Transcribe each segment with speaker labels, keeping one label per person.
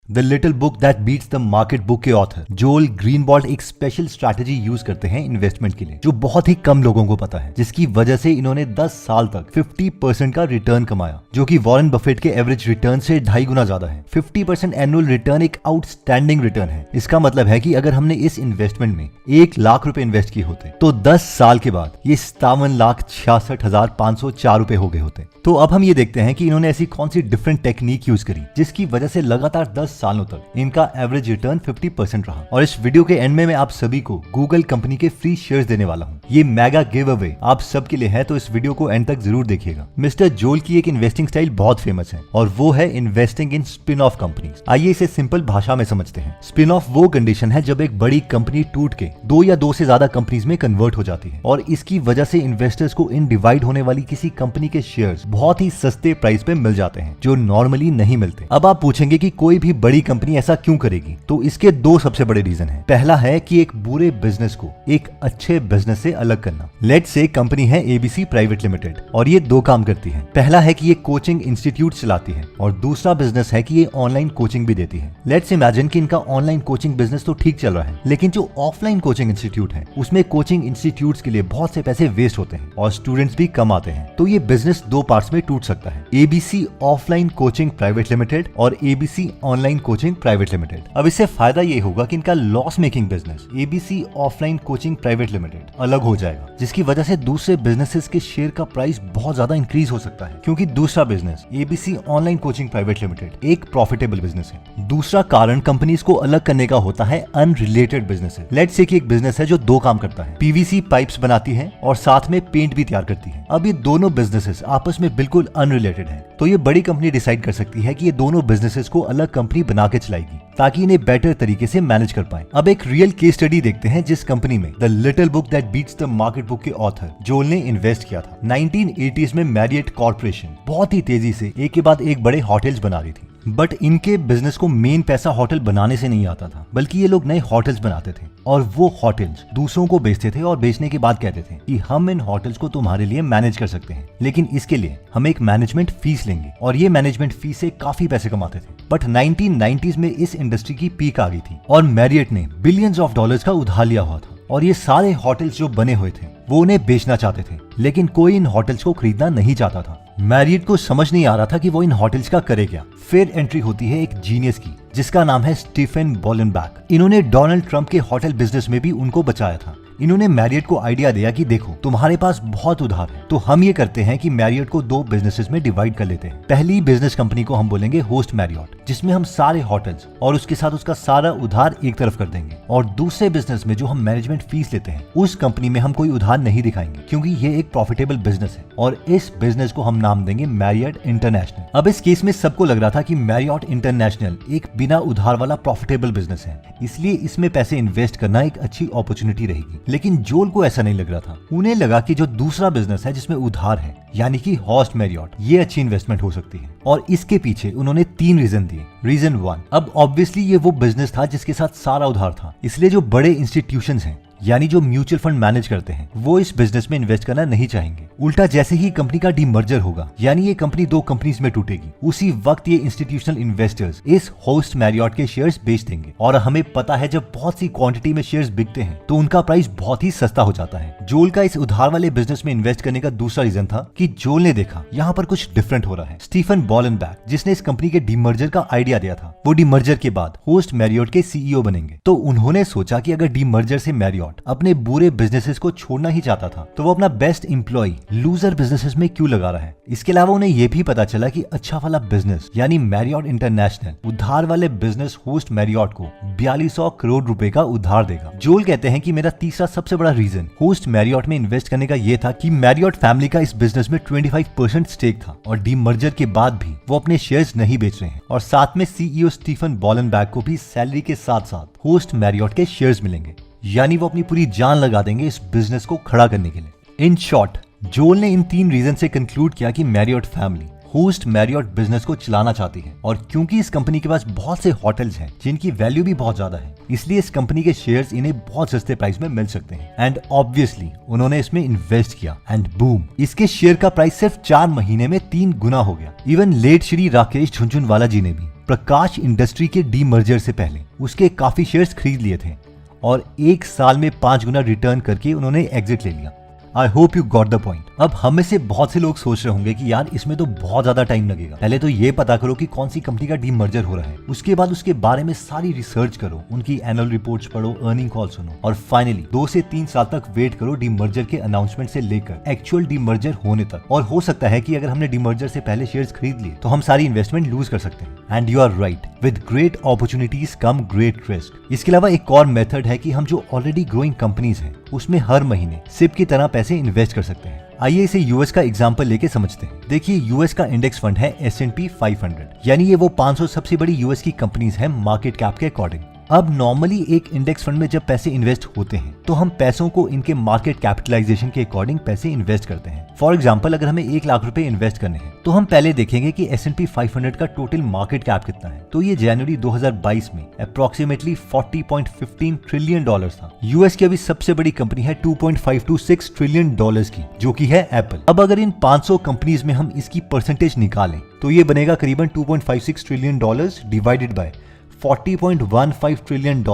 Speaker 1: The little book that beats the market book के author Joel Greenwald एक special strategy use करते हैं investment के लिए जो बहुत ही कम लोगों को पता है, जिसकी वजह से इन्होंने 10 साल तक 50% का रिटर्न कमाया, जो कि वॉरेन बफेट के एवरेज रिटर्न से 2.5 गुना ज्यादा है। 50% एनुअल रिटर्न एक आउटस्टैंडिंग रिटर्न है। इसका मतलब है कि अगर हमने इस इन्वेस्टमेंट में 1 लाख रुपए इन्वेस्ट किए होते तो 10 साल के बाद ये 57,66,504 रुपए हो गए होते। तो अब हम ये देखते हैं कि इन्होंने ऐसी कौन सी डिफरेंट टेक्निक यूज करी जिसकी वजह से लगातार 10 सालों तक इनका एवरेज रिटर्न 50% रहा। और इस वीडियो के एंड में मैं आप सभी को गूगल कंपनी के फ्री शेयर्स देने वाला हूँ। ये मेगा गिव अवे आप सबके लिए है, तो इस वीडियो को एंड तक जरूर देखिएगा। मिस्टर जोएल की एक इन्वेस्टिंग स्टाइल बहुत फेमस है और वो है investing in spin off companies. आइए इसे सिंपल भाषा में समझते हैं। स्पिन ऑफ वो कंडीशन है जब एक बड़ी कंपनी टूट के 2 या 2 से ज्यादा कंपनीज में कन्वर्ट हो जाती है और इसकी वजह से इन्वेस्टर्स को इन डिवाइड होने वाली किसी कंपनी के शेयर्स बहुत ही सस्ते प्राइस पे मिल जाते हैं जो नॉर्मली नहीं मिलते। अब आप पूछेंगे कि कोई भी बड़ी कंपनी ऐसा क्यों करेगी, तो इसके 2 सबसे बड़े रीजन हैं। पहला है कि एक बुरे बिजनेस को एक अच्छे बिजनेस से अलग करना। लेट्स से कंपनी है एबीसी प्राइवेट लिमिटेड और ये 2 काम करती है। पहला है कि ये कोचिंग इंस्टीट्यूट चलाती है और दूसरा बिजनेस है कि ये ऑनलाइन कोचिंग भी देती है। लेट्स इमेजिन कि इनका ऑनलाइन कोचिंग बिजनेस तो ठीक चल रहा है, लेकिन जो ऑफलाइन कोचिंग इंस्टीट्यूट है उसमें कोचिंग इंस्टीट्यूट्स के लिए बहुत से पैसे वेस्ट होते हैं और स्टूडेंट्स भी कम आते हैं। तो ये बिजनेस 2 पार्ट्स में टूट सकता है, ABC offline coaching private limited और ABC online coaching private limited. अब इससे फायदा ये होगा कि इनका loss making business ABC offline coaching private limited अलग हो जाएगा, जिसकी वजह से दूसरे बिजनेसेस के शेयर का प्राइस बहुत ज्यादा इंक्रीज हो सकता है, क्योंकि दूसरा business ABC online coaching private limited एक प्रॉफिटेबल बिजनेस है। दूसरा कारण कंपनीज को अलग करने का होता है अनरिलेटेड बिजनेस। लेट्स से कि एक बिजनेस है जो 2 काम करता है, पीवीसी पाइप्स बनाती है और साथ में पेंट भी तैयार करती है। अब ये दोनों बिजनेसेस आपस में बिल्कुल अनरिलेटेड है, तो ये बड़ी कंपनी डिसाइड कर सकती है कि ये दोनों बिजनेसेस को अलग कंपनी बना के चलाएगी ताकि इन्हें बेटर तरीके से मैनेज कर पाए। अब एक रियल केस स्टडी देखते हैं जिस कंपनी में the little book that beats the market book के ऑथर जोएल ने इन्वेस्ट किया था। 1980s में मैरियट कॉर्पोरेशन बहुत ही तेजी से एक के बाद एक बड़े होटल्स बना रही थी, बट इनके बिजनेस को मेन पैसा होटल बनाने से नहीं आता था, बल्कि ये लोग नए होटल्स बनाते थे और वो होटल्स दूसरों को बेचते थे और बेचने के बाद कहते थे कि हम इन होटल्स को तुम्हारे लिए मैनेज कर सकते हैं, लेकिन इसके लिए हम एक मैनेजमेंट फीस लेंगे। और ये मैनेजमेंट फीस से काफी पैसे कमाते थे। बट 1990s में इस इंडस्ट्री की पीक आ गई थी और मैरियट ने बिलियंस ऑफ डॉलर्स का उधार लिया हुआ था और ये सारे होटल्स जो बने हुए थे वो उन्हें बेचना चाहते थे, लेकिन कोई इन होटल्स को खरीदना नहीं चाहता था। मैरियट को समझ नहीं आ रहा था कि वो इन होटल्स का करे क्या। फिर एंट्री होती है एक जीनियस की जिसका नाम है स्टीफन बॉलनबैक। इन्होंने डोनाल्ड ट्रंप के होटल बिजनेस में भी उनको बचाया था। इन्होंने मैरियट को आइडिया दिया कि देखो तुम्हारे पास बहुत उधार है, तो हम ये करते हैं कि मैरियट को 2 बिजनेसेस में डिवाइड कर लेते हैं। पहली बिजनेस कंपनी को हम बोलेंगे होस्ट मैरियट, जिसमें हम सारे होटल्स और उसके साथ उसका सारा उधार एक तरफ कर देंगे, और दूसरे बिजनेस में जो हम मैनेजमेंट फीस लेते हैं उस कंपनी में हम कोई उधार नहीं दिखाएंगे, क्योंकि ये एक प्रॉफिटेबल बिजनेस है और इस बिजनेस को हम नाम देंगे मैरियट इंटरनेशनल। अब इस केस में सबको लग रहा था कि मैरियट इंटरनेशनल एक बिना उधार वाला प्रॉफिटेबल बिजनेस है, इसलिए इसमें पैसे इन्वेस्ट करना एक अच्छी अपॉर्चुनिटी रहेगी। लेकिन जोएल को ऐसा नहीं लग रहा था। उन्हें लगा कि जो दूसरा बिजनेस है जिसमें उधार है, यानी कि होस्ट मैरियट, ये अच्छी इन्वेस्टमेंट हो सकती है और इसके पीछे उन्होंने 3 रीजन दिए। रीजन 1, अब ऑब्वियसली ये वो बिजनेस था जिसके साथ सारा उधार था, इसलिए जो बड़े इंस्टीट्यूशंस हैं यानी जो म्यूचुअल फंड मैनेज करते हैं वो इस बिजनेस में इन्वेस्ट करना नहीं चाहेंगे। उल्टा जैसे ही कंपनी का डीमर्जर होगा, यानी ये कंपनी 2 कंपनीज में टूटेगी, उसी वक्त ये इंस्टीट्यूशनल इन्वेस्टर्स इस होस्ट मैरियट के शेयर्स बेच देंगे। और हमें पता है जब बहुत सी क्वांटिटी में शेयर्स बिकते हैं तो उनका प्राइस बहुत ही सस्ता हो जाता है। जोएल का इस उधार वाले बिजनेस में इन्वेस्ट करने का दूसरा रीजन था कि जोएल ने देखा यहाँ पर कुछ डिफरेंट हो रहा है। स्टीफन बॉलनबैक, जिसने इस कंपनी के डीमर्जर का आइडिया दिया था, वो डीमर्जर के बाद होस्ट मैरियट के सीईओ बनेंगे। तो उन्होंने सोचा कि अगर डीमर्जर से मैरियट अपने बुरे बिजनेसेस को छोड़ना ही चाहता था तो वो अपना बेस्ट एम्प्लॉय लूजर बिजनेसेस में क्यों लगा रहा है। इसके अलावा उन्हें यह भी पता चला कि अच्छा वाला बिजनेस यानी मैरियट इंटरनेशनल उधार वाले बिजनेस होस्ट मैरियट को 4200 करोड़ रुपए का उधार देगा। जोएल कहते हैं कि मेरा तीसरा सबसे बड़ा रीजन होस्ट मैरियट में इन्वेस्ट करने का यह था कि मैरियट फैमिली का इस बिजनेस में 25% स्टेक था और डीमर्जर के बाद भी वो अपने शेयर्स नहीं बेच रहे हैं, और साथ में सीईओ स्टीफन बॉलनबैक को भी सैलरी के साथ साथ होस्ट मैरियट के शेयर्स मिलेंगे, यानी वो अपनी पूरी जान लगा देंगे इस बिजनेस को खड़ा करने के लिए। इन शॉर्ट, जोएल ने इन 3 रीजन से कंक्लूड किया कि Marriott family host Marriott business को चलाना चाहती है, और क्योंकि इस कंपनी के पास बहुत से होटल्स हैं जिनकी वैल्यू भी बहुत ज्यादा है, इसलिए इस कंपनी के शेयर्स इन्हें बहुत सस्ते प्राइस में मिल सकते हैं। एंड ऑब्वियसली उन्होंने इसमें इन्वेस्ट किया एंड बूम, इसके शेयर का प्राइस सिर्फ 4 महीने में 3 गुना हो गया। इवन लेट श्री राकेश झुनझुनवाला जी ने भी प्रकाश इंडस्ट्री के डीमर्जर से पहले उसके काफी शेयर्स खरीद लिए थे और 1 साल में 5 गुना रिटर्न करके उन्होंने एग्जिट ले लिया। I hope you got the point. अब हम में से बहुत से लोग सोच रहे होंगे कि यार इसमें तो बहुत ज्यादा टाइम लगेगा। पहले तो ये पता करो कि कौन सी कंपनी का डीमर्जर हो रहा है, उसके बाद उसके बारे में सारी रिसर्च करो, उनकी एनुअल रिपोर्ट्स पढ़ो, अर्निंग कॉल सुनो और फाइनली 2 से 3 साल तक वेट करो डीमर्जर के अनाउंसमेंट से लेकर एक्चुअल डीमर्जर होने तक। और हो सकता है कि अगर हमने डीमर्जर से पहले शेयर्स खरीद लिए तो हम सारी इन्वेस्टमेंट लूज कर सकते हैं। And you are right, with great opportunities come great risk. इसके अलावा एक और मेथड है कि हम जो ऑलरेडी ग्रोइंग कंपनीज हैं उसमें हर महीने सिप की तरह पैसे इन्वेस्ट कर सकते हैं। आइए इसे यूएस का एग्जांपल लेके समझते हैं। देखिए, यूएस का इंडेक्स फंड है S&P 500, यानी ये वो 500 सबसे बड़ी यूएस की कंपनीज हैं मार्केट कैप के अकॉर्डिंग। अब नॉर्मली एक इंडेक्स फंड में जब पैसे इन्वेस्ट होते हैं तो हम पैसों को इनके मार्केट कैपिटलाइजेशन के अकॉर्डिंग पैसे इन्वेस्ट करते हैं। फॉर एग्जांपल, अगर हमें 1 लाख रुपए इन्वेस्ट करने हैं तो हम पहले देखेंगे कि S&P 500 का टोटल मार्केट कैप कितना है। तो ये जनवरी 2022 में अप्रोक्सीमेटली $40.15 ट्रिलियन था। यूएस की अभी सबसे बड़ी कंपनी है $2.526 ट्रिलियन की, जो कि है एप्पल। अब अगर इन 500 कंपनीज में हम इसकी परसेंटेज निकालें तो ये बनेगा करीबन $2.56 trillion divided by $40.15 trillion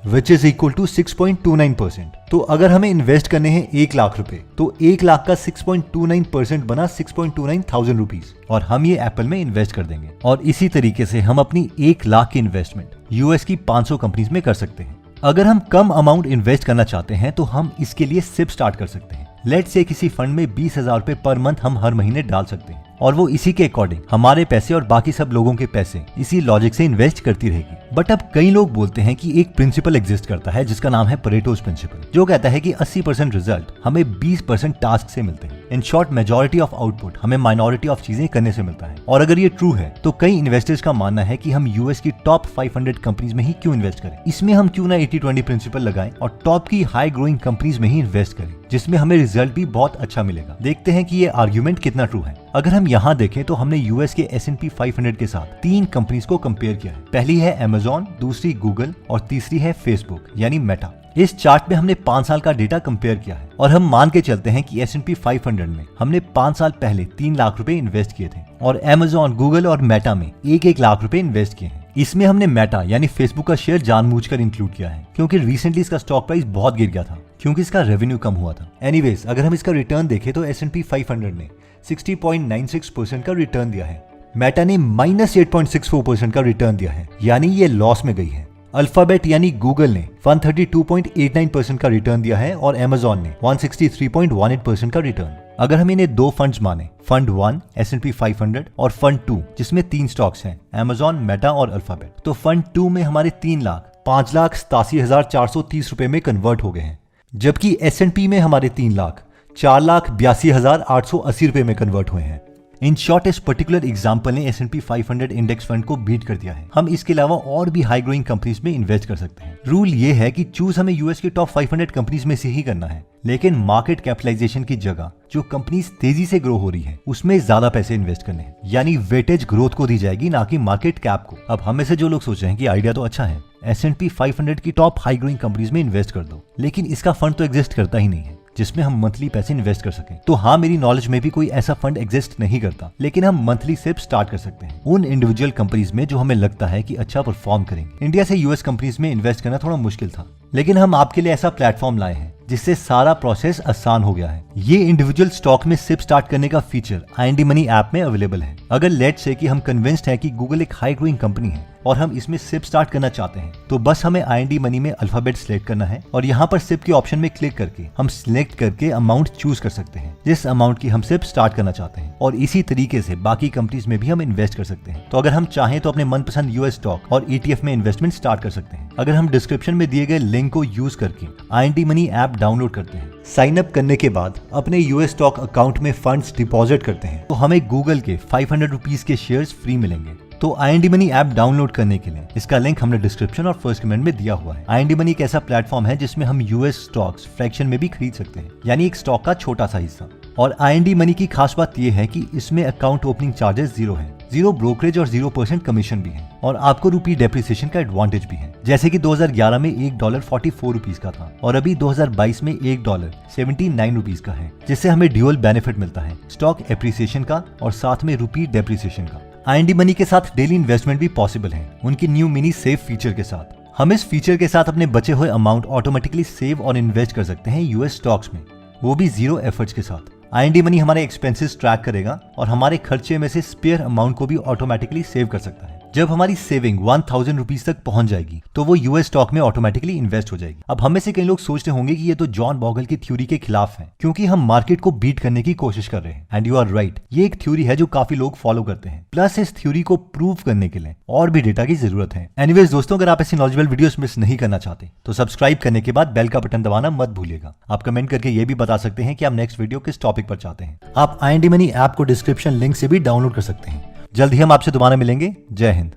Speaker 1: which is equal to 6.29%। तो अगर हमें इन्वेस्ट करने हैं 1 लाख रुपए तो 1 लाख का 6.29% बना 6.29 थाउजेंड रुपीज और हम ये एप्पल में इन्वेस्ट कर देंगे। और इसी तरीके से हम अपनी 1 लाख की इन्वेस्टमेंट यूएस की 500 कंपनीज में कर सकते हैं। अगर हम कम अमाउंट इन्वेस्ट करना चाहते हैं तो हम इसके लिए सिप स्टार्ट कर सकते हैं। लेट्स से किसी फंड में 20,000 रुपए पर मंथ हम हर महीने डाल सकते हैं और वो इसी के अकॉर्डिंग हमारे पैसे और बाकी सब लोगों के पैसे इसी लॉजिक से इन्वेस्ट करती रहेगी। बट अब कई लोग बोलते हैं कि एक प्रिंसिपल एग्जिस्ट करता है जिसका नाम है परेटोस प्रिंसिपल, जो कहता है कि 80% रिजल्ट हमें 20% टास्क से मिलते हैं। In short, majority of output हमें माइनॉरिटी ऑफ चीजें करने से मिलता है। और अगर ये ट्रू है तो कई इन्वेस्टर्स का मानना है कि हम यूएस की टॉप 500 कंपनीज में ही क्यों इन्वेस्ट करें। इसमें हम क्यों ना 80-20 प्रिंसिपल लगाएं और टॉप की हाई ग्रोइंग कंपनीज में ही इन्वेस्ट करें, जिसमें हमें रिजल्ट भी बहुत अच्छा मिलेगा। देखते हैं कि ये आर्ग्यूमेंट कितना ट्रू है। अगर हम यहाँ देखें तो हमने यूएस के S&P 500 के साथ 3 कंपनीज को कंपेयर किया है। पहली है Amazon, दूसरी गूगल और तीसरी है फेसबुक यानी मेटा। इस चार्ट में हमने 5 साल का डेटा कंपेयर किया है और हम मान के चलते हैं कि S&P 500 में हमने 5 साल पहले 3 लाख रुपए इन्वेस्ट किए थे और Amazon, गूगल और मेटा में 1-1 लाख रुपए इन्वेस्ट किए हैं। इसमें हमने मेटा यानी फेसबुक का शेयर जानबूझकर इंक्लूड किया है क्योंकि रिसेंटली इसका स्टॉक प्राइस बहुत गिर गया था क्योंकि इसका रेवेन्यू कम हुआ था। एनीवेज, अगर हम इसका रिटर्न देखें तो S&P 500 ने 60.96% का रिटर्न दिया है। मेटा ने -8.64% का रिटर्न दिया है, यानी ये लॉस में गई है। अल्फाबेट यानी गूगल ने 132.89% का रिटर्न दिया है और Amazon ने 163.18% का रिटर्न। अगर हम इन्हें 2 फंड्स माने, फंड 1 S&P 500 और फंड 2 जिसमें 3 स्टॉक्स हैं, Amazon, मेटा और अल्फाबेट, तो फंड 2 में हमारे 3 लाख 5,87,430 रुपए में कन्वर्ट हो गए हैं, जबकि S&P में हमारे 3 लाख 4,82,880 रुपए में कन्वर्ट हुए हैं। इन शॉर्ट, इस पर्टिकुलर एग्जांपल ने S&P 500 इंडेक्स फंड को बीट कर दिया है। हम इसके अलावा और भी हाई ग्रोइंग कंपनीज में इन्वेस्ट कर सकते हैं। रूल ये है कि चूज हमें यूएस की टॉप 500 कंपनीज में से ही करना है, लेकिन मार्केट कैपिटलाइजेशन की जगह जो कंपनीज तेजी से ग्रो हो रही है उसमें ज्यादा पैसे इन्वेस्ट करने हैं, यानी वेटेज ग्रोथ को दी जाएगी, ना कि मार्केट कैप को। अब हम में से जो लोग सोच रहे हैं कि आइडिया तो अच्छा है, S&P 500 की टॉप हाई ग्रोइंग कंपनीज में इन्वेस्ट कर दो, लेकिन इसका फंड तो एग्जिस्ट करता ही नहीं है जिसमें हम मंथली पैसे इन्वेस्ट कर सकें। तो हाँ, मेरी नॉलेज में भी कोई ऐसा फंड एग्जिस्ट नहीं करता, लेकिन हम मंथली सिप स्टार्ट कर सकते हैं उन इंडिविजुअल कंपनीज में जो हमें लगता है कि अच्छा परफॉर्म करेंगे। इंडिया से यूएस कंपनीज में इन्वेस्ट करना थोड़ा मुश्किल था, लेकिन हम आपके लिए ऐसा प्लेटफॉर्म लाए हैं जिससे सारा प्रोसेस आसान हो गया है। ये इंडिविजुअल स्टॉक में सिप स्टार्ट करने का फीचर IND मनी ऐप में अवेलेबल है। अगर लेट्स से कि हम कन्विंस्ड हैं कि गूगल एक हाई ग्रोइंग कंपनी है और हम इसमें सिप स्टार्ट करना चाहते हैं, तो बस हमें IND मनी में अल्फाबेट सिलेक्ट करना है और यहाँ पर सिप के ऑप्शन में क्लिक करके हम सिलेक्ट करके अमाउंट चूज कर सकते हैं जिस अमाउंट की हम सिप स्टार्ट करना चाहते हैं, और इसी तरीके से बाकी कंपनीज में भी हम इन्वेस्ट कर सकते हैं। तो अगर हम चाहें तो अपने मनपसंद यूएस स्टॉक और ETF में इन्वेस्टमेंट स्टार्ट कर सकते हैं। अगर हम डिस्क्रिप्शन में दिए गए लिंक को यूज करके IND मनी ऐप डाउनलोड करते हैं, साइन अप करने के बाद अपने यूएस स्टॉक अकाउंट में फंड्स डिपॉजिट करते हैं, तो हमें गूगल के 500 रुपीज के शेयर्स फ्री मिलेंगे। तो IND मनी ऐप डाउनलोड करने के लिए इसका लिंक हमने डिस्क्रिप्शन और फर्स्ट कमेंट में दिया हुआ है। IND मनी एक ऐसा प्लेटफॉर्म है जिसमें हम यूएस स्टॉक्स फ्रैक्शन में भी खरीद सकते हैं, यानी एक स्टॉक का छोटा सा हिस्सा। और IND मनी की खास बात यह है कि इसमें अकाउंट ओपनिंग चार्जेस 0 है, 0 ब्रोकरेज और 0% कमीशन भी है, और आपको रुपी डेप्रिसिएशन का एडवांटेज भी है। जैसे कि 2011 में $1 44 रुपीज का था और अभी 2022 में $1 79 रुपीज का है, जिससे हमें ड्यूअल बेनिफिट मिलता है, स्टॉक एप्रिसिएशन का और साथ में रुपी डेप्रिसिएशन का। IND मनी के साथ डेली इन्वेस्टमेंट भी पॉसिबल है उनकी न्यू मिनी सेव फीचर के साथ। हम इस फीचर के साथ अपने बचे हुए अमाउंट ऑटोमेटिकली सेव और इन्वेस्ट कर सकते हैं यूएस स्टॉक्स में, वो भी 0 एफर्ट्स के साथ। IND मनी हमारे एक्सपेंसेस ट्रैक करेगा और हमारे खर्चे में से स्पेयर अमाउंट को भी ऑटोमेटिकली सेव कर सकता है। जब हमारी सेविंग 1000 रुपीज तक पहुंच जाएगी तो वो यूएस स्टॉक में ऑटोमेटिकली इन्वेस्ट हो जाएगी। अब हम में से कई लोग सोचते होंगे कि ये तो जॉन बॉगल की थ्योरी के खिलाफ है, क्योंकि हम मार्केट को बीट करने की कोशिश कर रहे हैं। एंड यू आर राइट, ये एक थ्योरी है जो काफी लोग फॉलो करते हैं। प्लस इस थ्योरी को प्रूव करने के लिए और भी डेटा की जरूरत है। एनीवेज दोस्तों, अगर आप ऐसी नॉलेजेबल वीडियोस मिस नहीं करना चाहते तो सब्सक्राइब करने के बाद बेल का बटन दबाना मत भूलिएगा। आप कमेंट करके ये भी बता सकते हैं कि आप नेक्स्ट वीडियो किस टॉपिक पर चाहते हैं। आप IND मनी ऐप को डिस्क्रिप्शन लिंक से भी डाउनलोड कर सकते हैं। जल्द ही हम आपसे दोबारा मिलेंगे। जय हिंद।